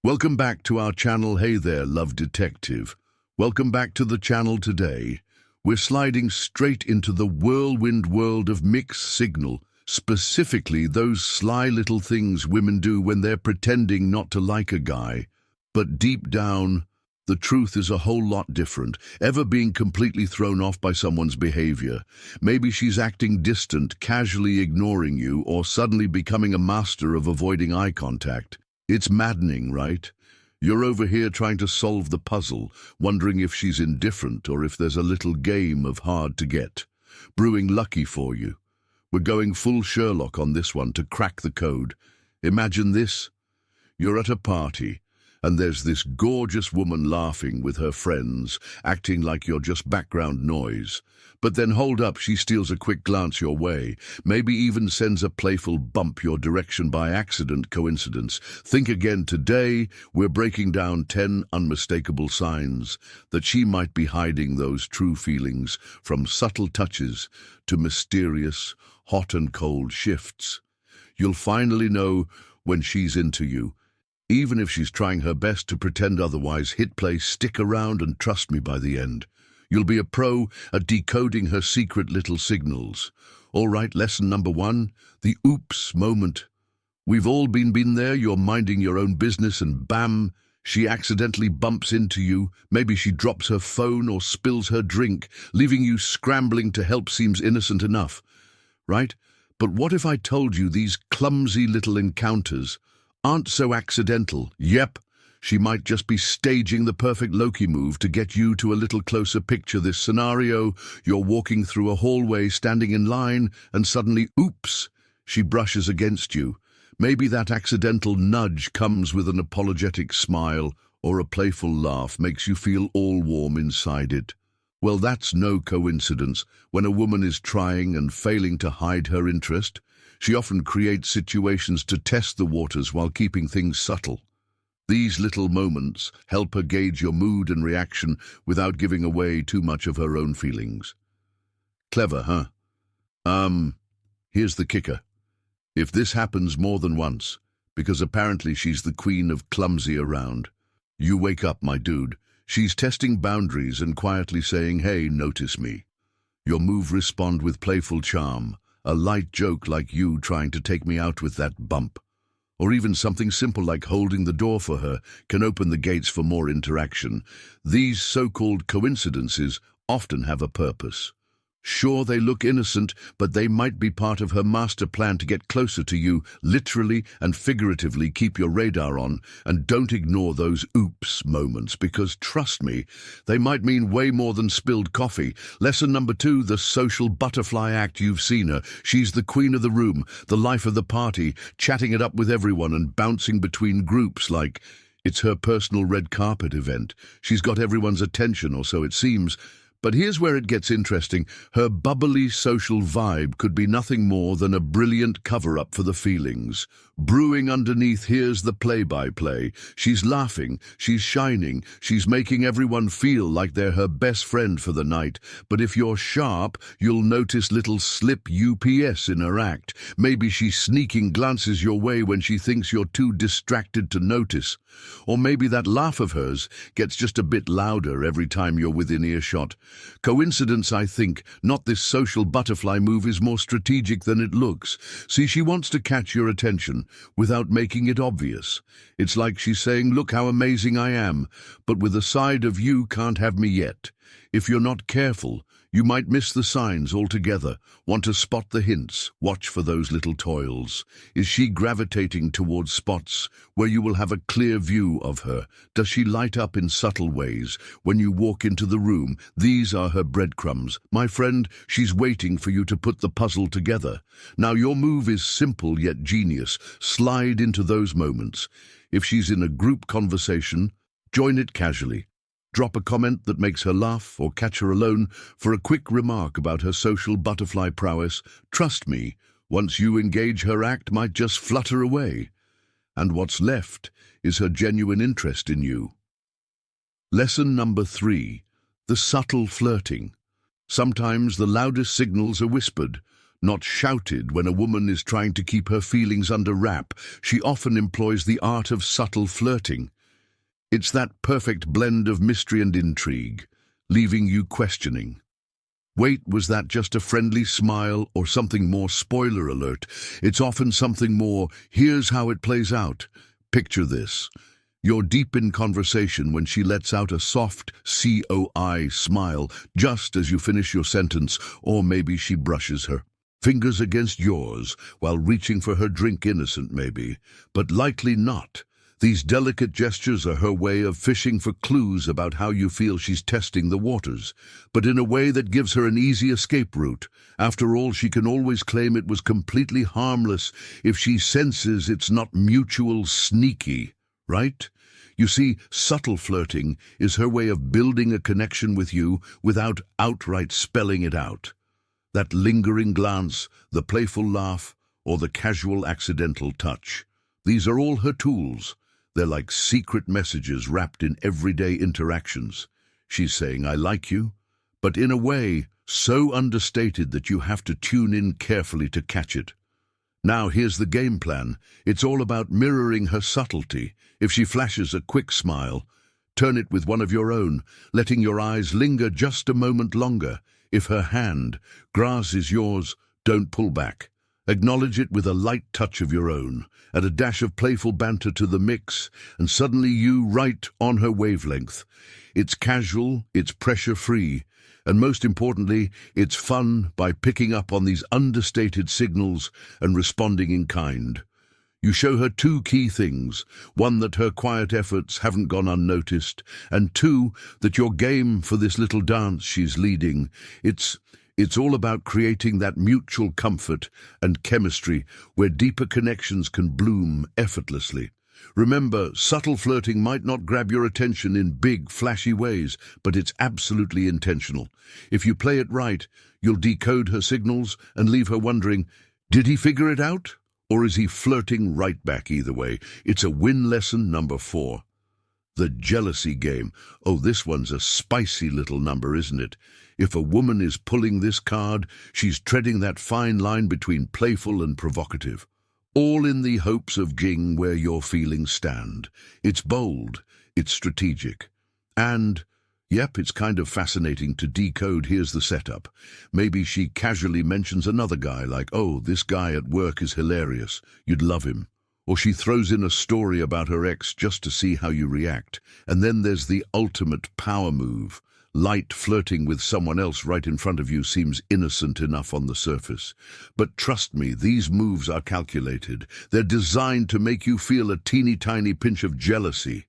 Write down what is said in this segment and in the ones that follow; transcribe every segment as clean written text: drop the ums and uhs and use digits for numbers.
Welcome back to our channel. Hey there, love detective. Welcome back to the channel today. We're sliding straight into the whirlwind world of mixed signal, specifically those sly little things women do when they're pretending not to like a guy. But deep down, the truth is a whole lot different. Ever being completely thrown off by someone's behavior? Maybe she's acting distant, casually ignoring you, or suddenly becoming a master of avoiding eye contact. It's maddening, right? You're over here trying to solve the puzzle, wondering if she's indifferent or if there's a little game of hard to get brewing lucky for you. We're going full Sherlock on this one to crack the code. Imagine this. You're at a party, and there's this gorgeous woman laughing with her friends, acting like you're just background noise. But then hold up, she steals a quick glance your way, maybe even sends a playful bump your direction by accident. Coincidence? Think again. Today, we're breaking down 10 unmistakable signs that she might be hiding those true feelings, from subtle touches to mysterious, hot and cold shifts. You'll finally know when she's into you, even if she's trying her best to pretend otherwise. Hit play, stick around, and trust me, by the end, you'll be a pro at decoding her secret little signals. All right, lesson number 1, the oops moment. We've all been there. You're minding your own business and bam, she accidentally bumps into you. Maybe she drops her phone or spills her drink, leaving you scrambling to help. Seems innocent enough, right? But what if I told you these clumsy little encounters aren't so accidental? Yep, she might just be staging the perfect Loki move to get you to a little closer. Picture this scenario. You're walking through a hallway, standing in line, and suddenly, oops, she brushes against you. Maybe that accidental nudge comes with an apologetic smile, or a playful laugh makes you feel all warm inside it. Well, that's no coincidence. When a woman is trying and failing to hide her interest, she often creates situations to test the waters while keeping things subtle. These little moments help her gauge your mood and reaction without giving away too much of her own feelings. Clever, huh? Here's the kicker. If this happens more than once, because apparently she's the queen of clumsy around, you wake up, my dude. She's testing boundaries and quietly saying, hey, notice me. Your move, respond with playful charm. A light joke like you trying to take me out with that bump. Or even something simple like holding the door for her can open the gates for more interaction. These so-called coincidences often have a purpose. Sure, they look innocent, but they might be part of her master plan to get closer to you, literally and figuratively. Keep your radar on, and don't ignore those oops moments, because trust me, they might mean way more than spilled coffee. Lesson number 2, the social butterfly act. You've seen her. She's the queen of the room, the life of the party, chatting it up with everyone and bouncing between groups like it's her personal red carpet event. She's got everyone's attention, or so it seems. But here's where it gets interesting. Her bubbly social vibe could be nothing more than a brilliant cover-up for the feelings brewing underneath. Here's the play-by-play. She's laughing, she's shining, she's making everyone feel like they're her best friend for the night. But if you're sharp, you'll notice little slip UPS in her act. Maybe she's sneaking glances your way when she thinks you're too distracted to notice. Or maybe that laugh of hers gets just a bit louder every time you're within earshot. Coincidence, I think. Not. This social butterfly move is more strategic than it looks. See, she wants to catch your attention without making it obvious. It's like she's saying, look how amazing I am, but with a side of you can't have me yet. If you're not careful, you might miss the signs altogether. Want to spot the hints? Watch for those little toils. Is she gravitating towards spots where you will have a clear view of her? Does she light up in subtle ways when you walk into the room? These are her breadcrumbs. My friend, she's waiting for you to put the puzzle together. Now, your move is simple yet genius. Slide into those moments. If she's in a group conversation, join it casually. Drop a comment that makes her laugh, or catch her alone for a quick remark about her social butterfly prowess. Trust me, once you engage, her act might just flutter away, and what's left is her genuine interest in you. Lesson number 3, the subtle flirting. Sometimes the loudest signals are whispered, not shouted. When a woman is trying to keep her feelings under wrap, she often employs the art of subtle flirting. It's that perfect blend of mystery and intrigue, leaving you questioning. Wait, was that just a friendly smile or something more? Spoiler alert, it's often something more. Here's how it plays out. Picture this. You're deep in conversation when she lets out a soft COI smile just as you finish your sentence, or maybe she brushes her fingers against yours while reaching for her drink, innocent maybe, but likely not. These delicate gestures are her way of fishing for clues about how you feel. She's testing the waters, but in a way that gives her an easy escape route. After all, she can always claim it was completely harmless if she senses it's not mutual. Sneaky, right? You see, subtle flirting is her way of building a connection with you without outright spelling it out. That lingering glance, the playful laugh, or the casual accidental touch. These are all her tools. They're like secret messages wrapped in everyday interactions. She's saying, I like you, but in a way so understated that you have to tune in carefully to catch it. Now here's the game plan. It's all about mirroring her subtlety. If she flashes a quick smile, turn it with one of your own, letting your eyes linger just a moment longer. If her hand grasps yours, don't pull back. Acknowledge it with a light touch of your own, add a dash of playful banter to the mix, and suddenly you right on her wavelength. It's casual, it's pressure-free, and most importantly, it's fun by picking up on these understated signals and responding in kind. You show her two key things: one, that her quiet efforts haven't gone unnoticed, and two, that you're game for this little dance she's leading. It's all about creating that mutual comfort and chemistry where deeper connections can bloom effortlessly. Remember, subtle flirting might not grab your attention in big, flashy ways, but it's absolutely intentional. If you play it right, you'll decode her signals and leave her wondering, did he figure it out? Or is he flirting right back? Either way, it's a win. Lesson number 4. The jealousy game. Oh, this one's a spicy little number, isn't it? If a woman is pulling this card, she's treading that fine line between playful and provocative, all in the hopes of getting where your feelings stand. It's bold, it's strategic, and, yep, it's kind of fascinating to decode. Here's the setup. Maybe she casually mentions another guy, like, oh, this guy at work is hilarious, you'd love him. Or she throws in a story about her ex just to see how you react. And then there's the ultimate power move. Light flirting with someone else right in front of you seems innocent enough on the surface. But trust me, these moves are calculated. They're designed to make you feel a teeny tiny pinch of jealousy.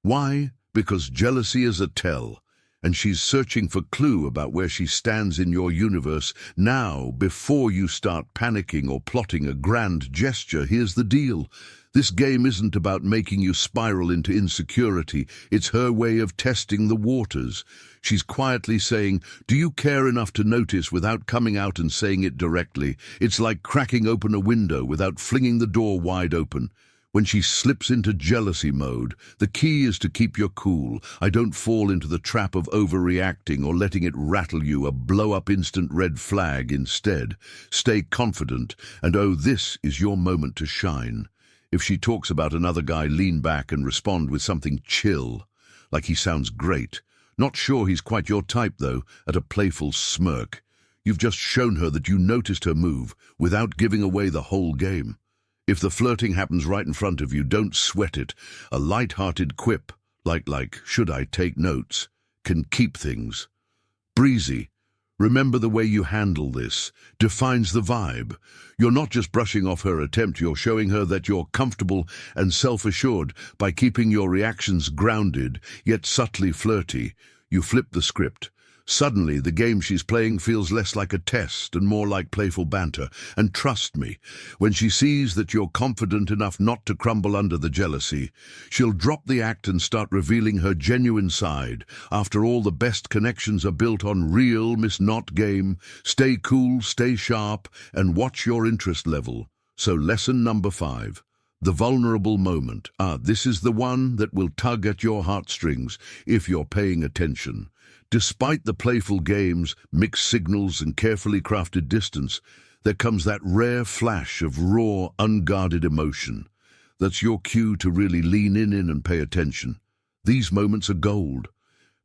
Why? Because jealousy is a tell, and she's searching for clue about where she stands in your universe. Now, before you start panicking or plotting a grand gesture, here's the deal. This game isn't about making you spiral into insecurity. It's her way of testing the waters. She's quietly saying, do you care enough to notice, without coming out and saying it directly? It's like cracking open a window without flinging the door wide open. When she slips into jealousy mode, the key is to keep your cool. I don't fall into the trap of overreacting or letting it rattle you, a blow-up instant red flag. Instead, stay confident, and oh, this is your moment to shine. If she talks about another guy, lean back and respond with something chill, like he sounds great. Not sure he's quite your type, though, at a playful smirk. You've just shown her that you noticed her move without giving away the whole game. If the flirting happens right in front of you, don't sweat it. A light-hearted quip, like, should I take notes, can keep things breezy. Remember, the way you handle this defines the vibe. You're not just brushing off her attempt, you're showing her that you're comfortable and self-assured. By keeping your reactions grounded, yet subtly flirty, you flip the script. Suddenly, the game she's playing feels less like a test and more like playful banter. And trust me, when she sees that you're confident enough not to crumble under the jealousy, she'll drop the act and start revealing her genuine side. After all, the best connections are built on real not game. Stay cool, stay sharp, and watch your interest level. So lesson number 5. The vulnerable moment. This is the one that will tug at your heartstrings if you're paying attention. Despite the playful games, mixed signals, and carefully crafted distance, there comes that rare flash of raw, unguarded emotion. That's your cue to really lean in and pay attention. These moments are gold.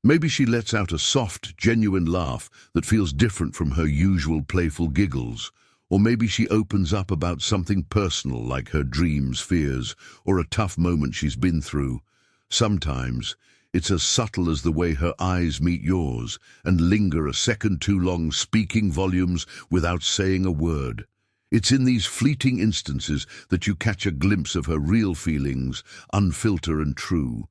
Maybe she lets out a soft, genuine laugh that feels different from her usual playful giggles. Or maybe she opens up about something personal like her dreams, fears, or a tough moment she's been through. Sometimes it's as subtle as the way her eyes meet yours and linger a second too long, speaking volumes without saying a word. It's in these fleeting instances that you catch a glimpse of her real feelings, unfiltered and true.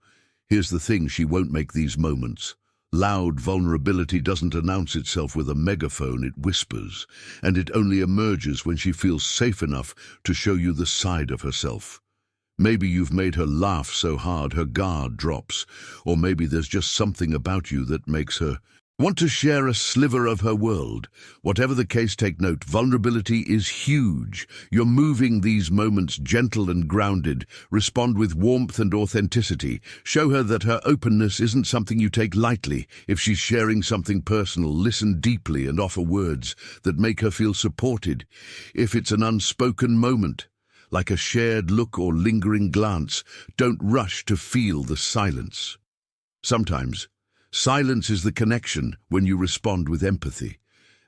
Here's the thing, she won't make these moments. Loud vulnerability doesn't announce itself with a megaphone, it whispers, and it only emerges when she feels safe enough to show you the side of herself. Maybe you've made her laugh so hard her guard drops, or maybe there's just something about you that makes her want to share a sliver of her world. Whatever the case, take note, vulnerability is huge. You're moving these moments gentle and grounded. Respond with warmth and authenticity. Show her that her openness isn't something you take lightly. If she's sharing something personal, listen deeply and offer words that make her feel supported. If it's an unspoken moment, like a shared look or lingering glance, don't rush to feel the silence. Sometimes, silence is the connection when you respond with empathy.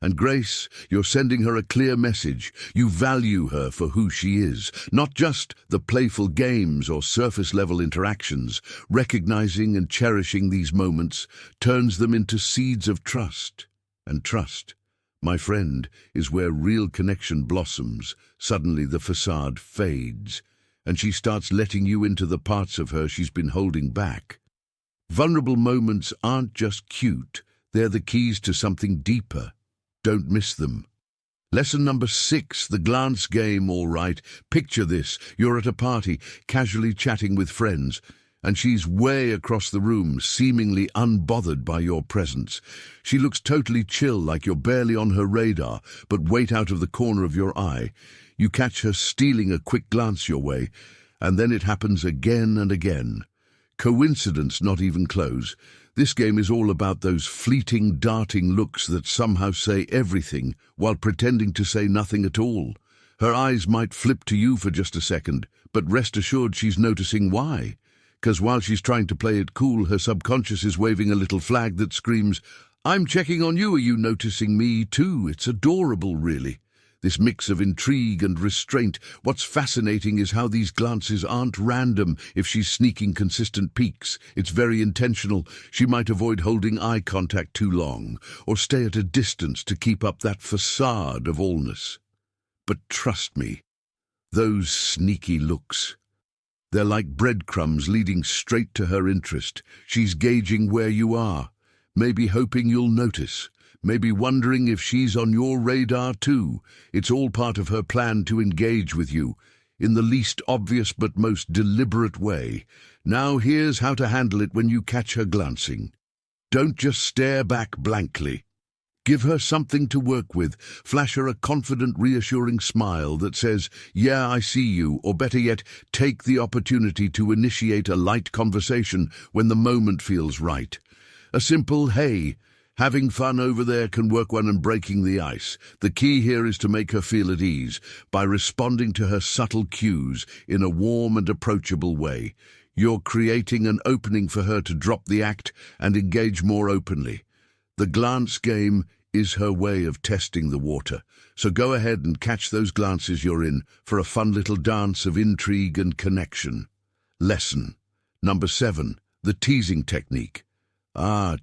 And grace, you're sending her a clear message. You value her for who she is, not just the playful games or surface-level interactions. Recognizing and cherishing these moments turns them into seeds of trust. And trust, my friend, is where real connection blossoms. Suddenly the facade fades, and she starts letting you into the parts of her she's been holding back. Vulnerable moments aren't just cute, they're the keys to something deeper. Don't miss them. Lesson number 6, the glance game. All right, picture this. You're at a party, casually chatting with friends, and she's way across the room, seemingly unbothered by your presence. She looks totally chill, like you're barely on her radar, but wait, out of the corner of your eye, you catch her stealing a quick glance your way, and then it happens again and again. Coincidence? Not even close. This game is all about those fleeting, darting looks that somehow say everything while pretending to say nothing at all. Her eyes might flip to you for just a second, but rest assured she's noticing why. Because while she's trying to play it cool, her subconscious is waving a little flag that screams, "I'm checking on you, are you noticing me too?" It's adorable, really. This mix of intrigue and restraint. What's fascinating is how these glances aren't random. If she's sneaking consistent peeks, it's very intentional. She might avoid holding eye contact too long, or stay at a distance to keep up that facade of allness. But trust me, those sneaky looks, they're like breadcrumbs leading straight to her interest. She's gauging where you are, maybe hoping you'll notice, maybe wondering if she's on your radar too. It's all part of her plan to engage with you, in the least obvious but most deliberate way. Now here's how to handle it when you catch her glancing. Don't just stare back blankly. Give her something to work with. Flash her a confident, reassuring smile that says, "Yeah, I see you," or better yet, take the opportunity to initiate a light conversation when the moment feels right. A simple, "Hey, having fun over there," can work well in breaking the ice. The key here is to make her feel at ease by responding to her subtle cues in a warm and approachable way. You're creating an opening for her to drop the act and engage more openly. The glance game is her way of testing the water. So go ahead and catch those glances you're in for a fun little dance of intrigue and connection. Lesson number 7, the teasing technique.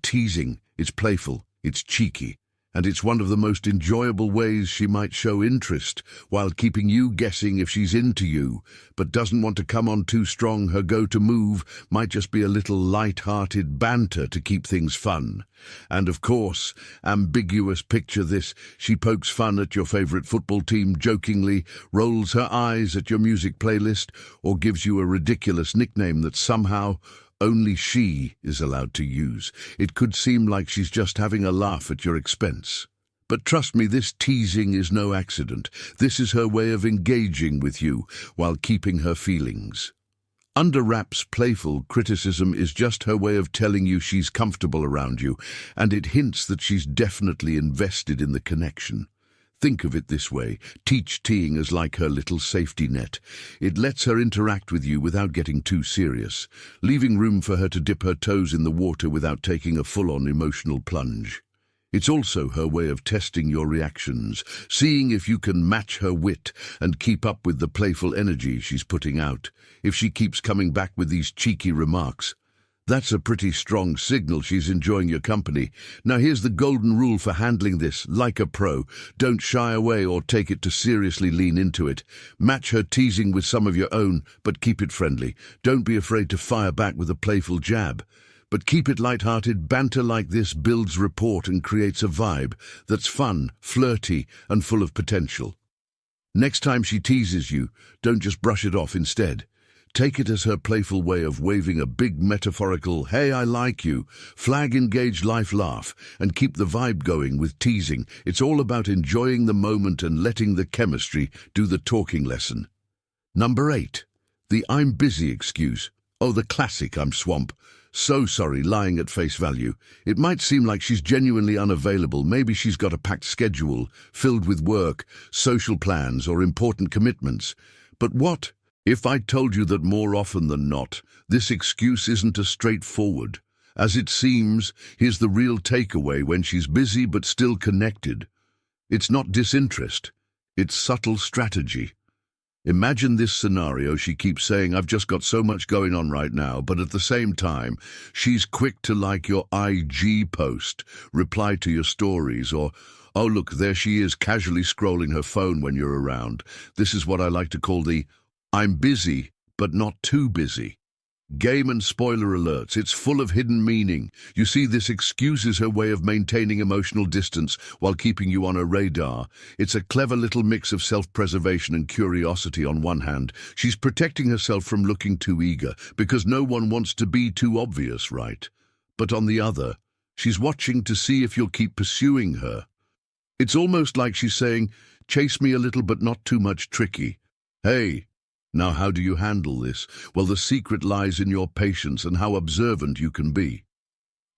Teasing. It's playful, it's cheeky, and it's one of the most enjoyable ways she might show interest while keeping you guessing if she's into you, but doesn't want to come on too strong. Her go-to move might just be a little light-hearted banter to keep things fun. And of course, ambiguous. Picture this. She pokes fun at your favorite football team jokingly, rolls her eyes at your music playlist, or gives you a ridiculous nickname that somehow only she is allowed to use. It could seem like she's just having a laugh at your expense. But trust me, this teasing is no accident. This is her way of engaging with you while keeping her feelings. Under wraps, playful criticism is just her way of telling you she's comfortable around you, and it hints that she's definitely invested in the connection. Think of it this way. Teach teeing as like her little safety net. It lets her interact with you without getting too serious, leaving room for her to dip her toes in the water without taking a full-on emotional plunge. It's also her way of testing your reactions, seeing if you can match her wit and keep up with the playful energy she's putting out. If she keeps coming back with these cheeky remarks, that's a pretty strong signal she's enjoying your company. Now here's the golden rule for handling this, like a pro. Don't shy away or take it to seriously lean into it. Match her teasing with some of your own, but keep it friendly. Don't be afraid to fire back with a playful jab. But keep it light-hearted. Banter like this builds rapport and creates a vibe that's fun, flirty, and full of potential. Next time she teases you, don't just brush it off instead. Take it as her playful way of waving a big metaphorical, "Hey, I like you," flag engaged life laugh, and keep the vibe going with teasing. It's all about enjoying the moment and letting the chemistry do the talking lesson. Number 8. The "I'm busy" excuse. Oh, the classic "I'm swamp." So sorry, lying at face value. It might seem like she's genuinely unavailable. Maybe she's got a packed schedule, filled with work, social plans, or important commitments. But what if I told you that more often than not, this excuse isn't as straightforward as it seems? Here's the real takeaway when she's busy but still connected. It's not disinterest, it's subtle strategy. Imagine this scenario. She keeps saying, "I've just got so much going on right now," but at the same time, she's quick to like your IG post, reply to your stories, or, oh look, there she is casually scrolling her phone when you're around. This is what I like to call the "I'm busy, but not too busy" game. And spoiler alerts, it's full of hidden meaning. You see, this excuse is her way of maintaining emotional distance while keeping you on her radar. It's a clever little mix of self-preservation and curiosity. On one hand, she's protecting herself from looking too eager, because no one wants to be too obvious, right? But on the other, she's watching to see if you'll keep pursuing her. It's almost like she's saying, "Chase me a little but not too much, tricky." Hey, now how do you handle this? Well, the secret lies in your patience and how observant you can be.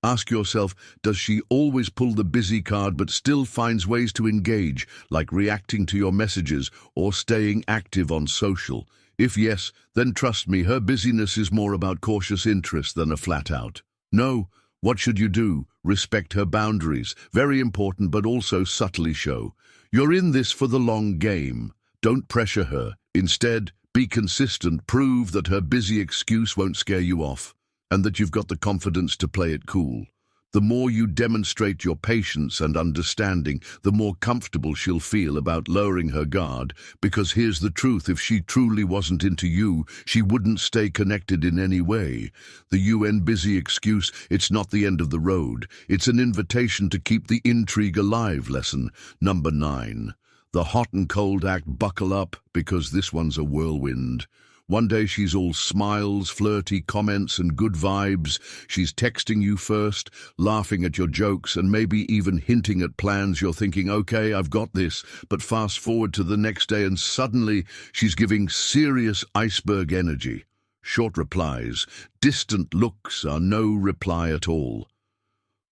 Ask yourself, does she always pull the busy card but still finds ways to engage, like reacting to your messages or staying active on social? If yes, then trust me, her busyness is more about cautious interest than a flat-out no. What should you do? Respect her boundaries. Very important, but also subtly show you're in this for the long game. Don't pressure her. Instead, be consistent. Prove that her busy excuse won't scare you off, and that you've got the confidence to play it cool. The more you demonstrate your patience and understanding, the more comfortable she'll feel about lowering her guard. Because here's the truth, if she truly wasn't into you, she wouldn't stay connected in any way. The UN busy excuse, it's not the end of the road. It's an invitation to keep the intrigue alive. Lesson number 9. The hot and cold act. Buckle up, because this one's a whirlwind. One day she's all smiles, flirty comments, and good vibes. She's texting you first, laughing at your jokes, and maybe even hinting at plans. You're thinking, okay, I've got this. But fast forward to the next day and suddenly she's giving serious iceberg energy. Short replies, distant looks are no reply at all.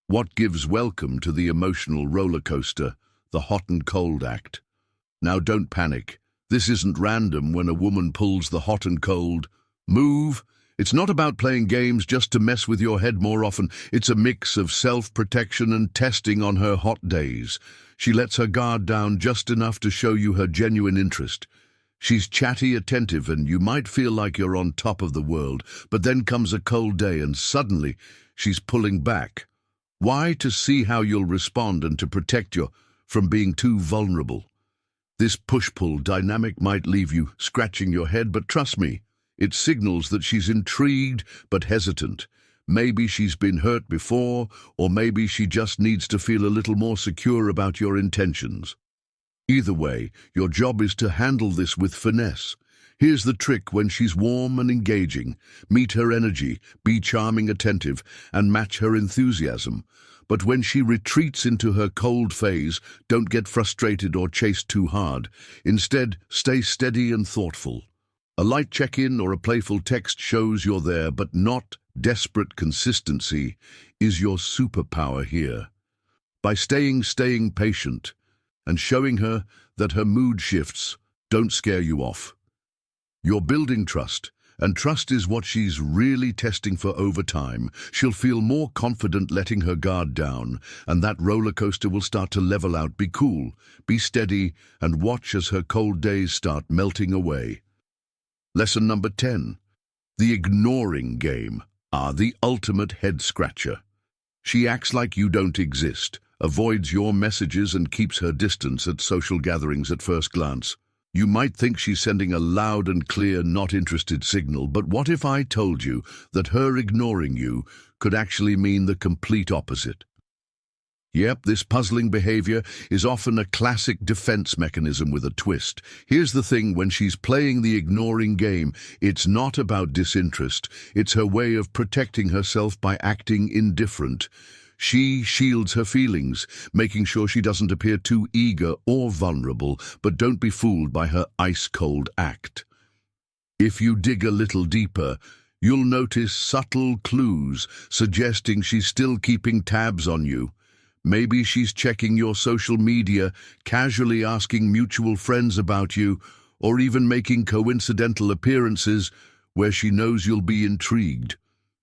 What gives welcome to the emotional roller coaster? The hot and cold act. Now don't panic. This isn't random when a woman pulls the hot and cold move. It's not about playing games just to mess with your head more often. It's a mix of self-protection and testing. On her hot days, she lets her guard down just enough to show you her genuine interest. She's chatty, attentive, and you might feel like you're on top of the world. But then comes a cold day and suddenly she's pulling back. Why? To see how you'll respond and to protect you from being too vulnerable. This push-pull dynamic might leave you scratching your head, but trust me, it signals that she's intrigued but hesitant. Maybe she's been hurt before, or maybe she just needs to feel a little more secure about your intentions. Either way, your job is to handle this with finesse. Here's the trick: when she's warm and engaging, meet her energy, be charming, attentive, and match her enthusiasm. But when she retreats into her cold phase, don't get frustrated or chase too hard. Instead, stay steady and thoughtful. A light check-in or a playful text shows you're there, but not desperate. Consistency is your superpower here. By staying patient, and showing her that her mood shifts don't scare you off. You're building trust, and trust is what she's really testing for over time. She'll feel more confident letting her guard down, and that roller coaster will start to level out. Be cool, be steady, and watch as her cold days start melting away. Lesson number 10. The ignoring game. The ultimate head-scratcher. She acts like you don't exist, avoids your messages and keeps her distance at social gatherings at first glance. You might think she's sending a loud and clear not interested signal, but what if I told you that her ignoring you could actually mean the complete opposite? Yep, this puzzling behavior is often a classic defense mechanism with a twist. Here's the thing, when she's playing the ignoring game, it's not about disinterest. It's her way of protecting herself by acting indifferent. She shields her feelings, making sure she doesn't appear too eager or vulnerable, but don't be fooled by her ice-cold act. If you dig a little deeper, you'll notice subtle clues suggesting she's still keeping tabs on you. Maybe she's checking your social media, casually asking mutual friends about you, or even making coincidental appearances where she knows you'll be intrigued.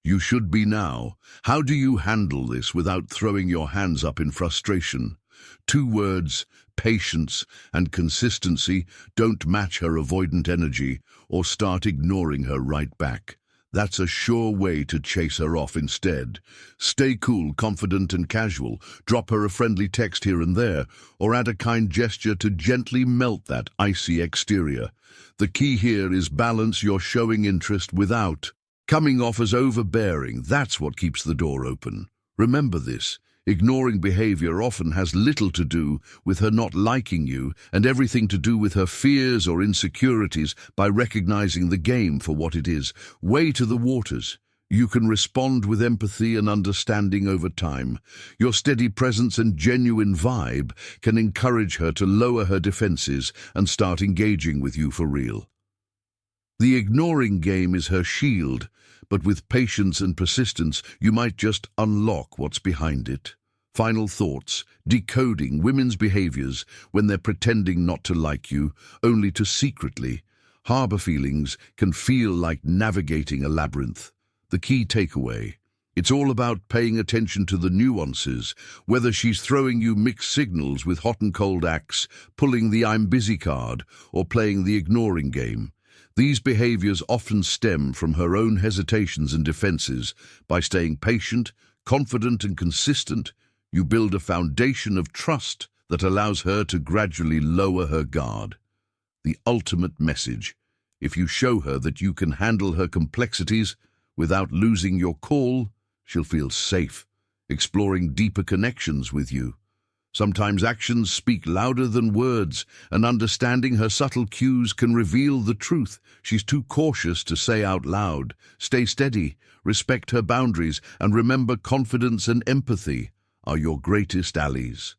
You should be now. How do you handle this without throwing your hands up in frustration? 2 words, patience and consistency. Don't match her avoidant energy or start ignoring her right back. That's a sure way to chase her off instead. Stay cool, confident and casual. Drop her a friendly text here and there, or add a kind gesture to gently melt that icy exterior. The key here is balance. You're showing interest without coming off as overbearing. That's what keeps the door open. Remember this. Ignoring behavior often has little to do with her not liking you and everything to do with her fears or insecurities. By recognizing the game for what it is, weigh to the waters. You can respond with empathy and understanding over time. Your steady presence and genuine vibe can encourage her to lower her defenses and start engaging with you for real. The ignoring game is her shield, but with patience and persistence, you might just unlock what's behind it. Final thoughts. Decoding women's behaviors when they're pretending not to like you, only to secretly harbor feelings, can feel like navigating a labyrinth. The key takeaway. It's all about paying attention to the nuances, whether she's throwing you mixed signals with hot and cold acts, pulling the I'm busy card, or playing the ignoring game. These behaviors often stem from her own hesitations and defenses. By staying patient, confident and consistent, you build a foundation of trust that allows her to gradually lower her guard. The ultimate message. If you show her that you can handle her complexities without losing your cool, she'll feel safe, exploring deeper connections with you. Sometimes actions speak louder than words, and understanding her subtle cues can reveal the truth she's too cautious to say out loud. Stay steady, respect her boundaries, and remember, confidence and empathy are your greatest allies.